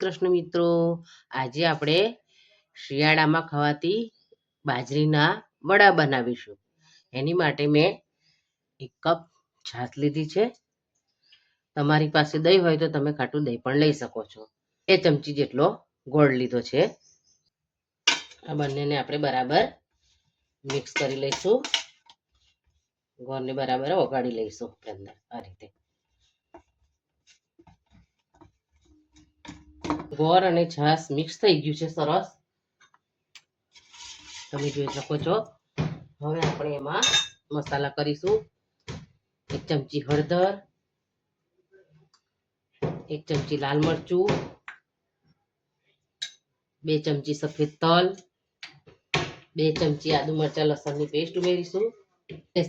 કૃષ્ણ મિત્રો, આજે આપણે શિયાળામાં ખવાતી બાજરીના વડા બનાવીશું. એની માટે મેં 1 કપ છાશ લીધી છે. તમારી પાસે દહીં હોય તો તમે ખાટું દહીં પણ લઈ શકો છો. 2 ચમચી જેટલો ગોળ લીધો છે. આ બંનેને આપણે બરાબર મિક્સ કરી લઈશું. ગોળને બરાબર ઓગાળી લઈશું અંદર આ રીતે. ગોળ અને છાશ મિક્સ થઈ ગયું છે સરસ, તમે જોઈ શકો છો. હવે આપણે એમાં મસાલા કરીશું. 1 ચમચી હળદર, 1 ચમચી લાલ મરચું, 2 ચમચી સફેદ તલ, 2 ચમચી આદુ મરચા લસણની પેસ્ટ ઉમેરીશું.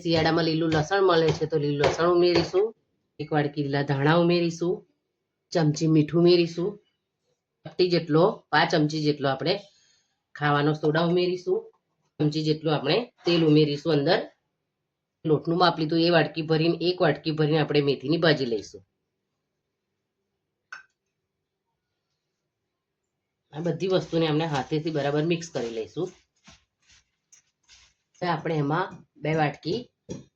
શિયાળામાં લીલું લસણ મળે છે તો લીલું લસણ ઉમેરીશું. 1 વાડકી લીલા ધાણા ઉમેરીશું. ચમચી મીઠું ઉમેરીશું. 5 ચમચી જેટલો આપણે ખાવાનો સોડા ઉમેરીશું. ચમચી જેટલું આપણે તેલ ઉમેરીશું. અંદર લોટનું માપ લીધું 1 વાટકી ભરીને 1 વાટકી ભરીને આપણે મેથીની ભાજી લઈશું. આ બધી વસ્તુને આપણે હાથેથી બરાબર મિક્સ કરી લઈશું. આપણે એમાં 2 વાટકી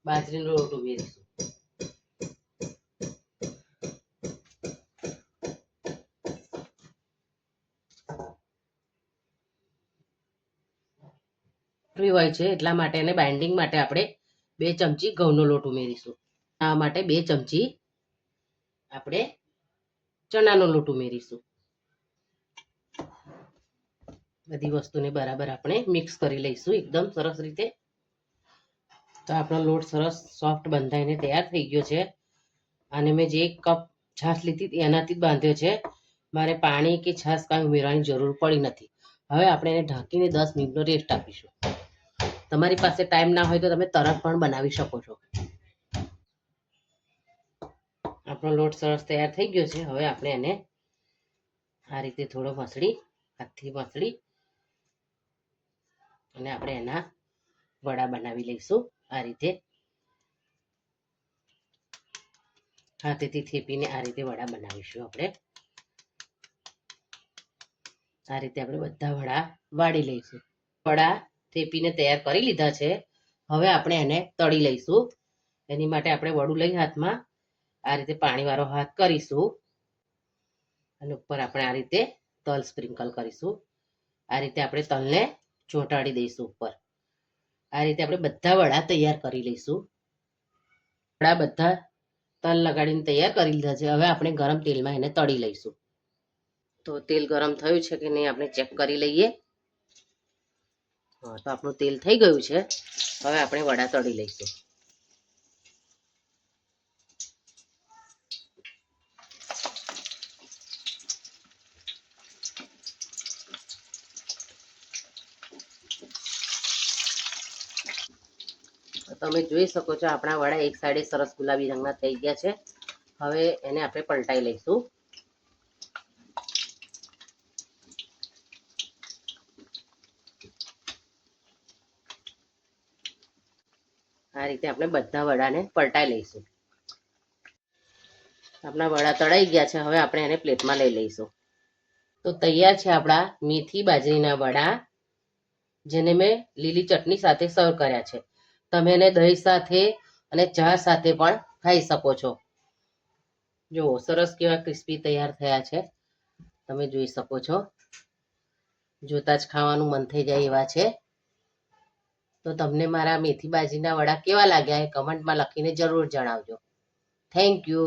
બાજરીનો લોટ ઉમેરીશું. હોય છે એટલા માટે એને બાઇન્ડિંગ માટે આપણે 2 ચમચી ઘઉંનો લોટ ઉમેરીશું. આ માટે 2 ચમચી આપણે ચણાનો લોટ ઉમેરીશું. બધી વસ્તુને બરાબર આપણે મિક્સ કરી લઈશું એકદમ સરસ રીતે. તો આપણો લોટ સરસ સોફ્ટ બંધાઈને તૈયાર થઈ ગયો છે. અને મેં જે 1 કપ છાશ લીધી એનાથી જ બાંધ્યો છે. મારે પાણી કે છાશ કાંઈ ઉમેરવાની જરૂર પડી નથી. હવે આપણે એને ઢાંકીને 10 મિનિટનો રેસ્ટ આપીશું. તમારી પાસે ટાઈમ ના હોય તો તમે તરત પણ બનાવી શકો છો. આપણો લોટ સરસ તૈયાર થઈ ગયો છે. હવે આપણે એને આ રીતે થોડો હાથથી મસળી અને આપણે એના વડા બનાવી લઈશું. આ રીતે હાથેથી થેપીને આ રીતે વડા બનાવીશું. આપણે આ રીતે આપણે બધા વડા વાળી લઈશું. વડા થેપીને તૈયાર કરી લીધા છે. હવે આપણે એને તળી લઈશું. એની માટે આપણે વડું લઈ હાથમાં આ રીતે પાણીવાળો હાથ કરીશું અને ઉપર આપણે આ રીતે તલ સ્પ્રિંકલ કરીશું. આ રીતે આપણે તલને ચોંટાડી દઈશું ઉપર. આ રીતે આપણે બધા વડા તૈયાર કરી લઈશું. વડા બધા તલ લગાડીને તૈયાર કરી લીધા છે. હવે આપણે ગરમ તેલમાં એને તળી લઈશું. તો તેલ ગરમ થયું છે કે નહીં આપણે ચેક કરી લઈએ. તો આપણું તેલ થઈ ગયું છે. હવે આપણે વડા તળી લઈશું. તમે જોઈ શકો છો આપણા વડા એક સાઈડે સરસ ગુલાબી રંગના થઈ ગયા છે. હવે એને આપણે પલટાઈ લઈશું. આ રીતે આપણે બધા વડાને પલટાઈ લઈશું. આપણા વડા તળાઈ ગયા છે. હવે આપણે એને પ્લેટમાં લઈ લઈશું. તો તૈયાર છે આપણા મેથી બાજરીના વડા, જેને મેં લીલી ચટણી સાથે સર્વ કર્યા છે. તમે એને દહીં સાથે અને ચા સાથે પણ ખાઈ શકો છો. જો સરસ કેવા ક્રિસ્પી તૈયાર થયા છે. તમે જોઈ શકો છો. જોતા જ ખાવાનું મન થઈ જાય એવા છે. તો તમને મારા મેથી બાજરીના વડા કેવા લાગ્યા એ કમેન્ટમાં લખીને જરૂર જણાવજો. Thank you.